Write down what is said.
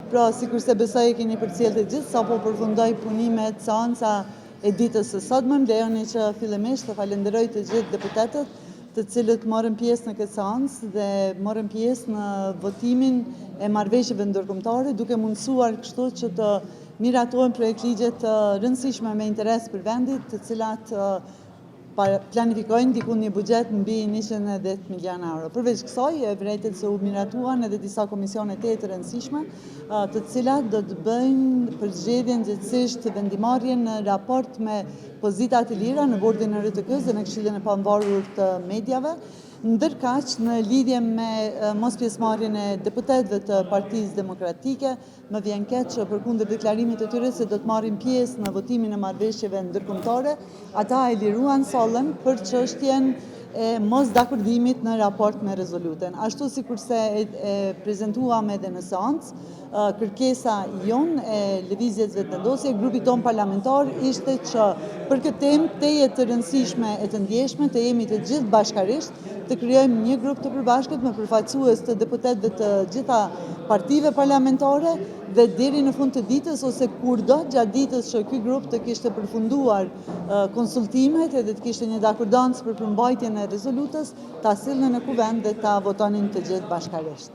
Pra, sikur se besoj e keni përcjell të gjithë, sapo përfundoi punimet seanca e ditës së sotme, më lejoni që fillimisht të falenderoj të gjithë deputetët të cilët morën pjesë në këtë seancë dhe morën pjesë në votimin e marrëveshjeve ndërkombëtare, duke mundësuar kështu që të miratohen projekt ligje të rëndësishme me interes për vendit, të cilat planifikojnë diku një buxhet mbi 110 miliona euro. Përveç kësaj, e vërejtet se u miratuan edhe disa komisione të rëndësishme, të cilat do të bëjnë përzgjedhjen gjithësisht vendimarrjen në raport me pozitat e lira në bordin e RTK-s dhe në Këshillin e Pavarur të Mediave, ndërkaq në lidhje me mos pjesëmarrjen e deputetëve të Partisë Demokratike, më vjen keq që përkundër deklarimit të tyre se do të marrin pjesë në votimin e marrëveshjeve ndërkombëtare, ata e liruan sollën për çështjen e mos dakordimit në raport me rezolutën. Ashtu sikurse e prezantuam edhe në seancë, kërkesa jonë e lëvizjes vetëvendosje, grupi ton parlamentar ishte që për këtë temë teje të rëndësishme e të ndjeshme të jemi të gjithë bashkarisht, të krijojmë një grup të përbashkët me përfaqësues të deputetëve të gjitha partive parlamentare dhe deri në fund të ditës ose kurdo gjatë ditës që ky grup të kishte përfunduar konsultimet edhe të kishte një dakordancë për përmbajtjen e rezolutës, ta sillnin në kuvend dhe ta votonin të gjithë bashkarisht.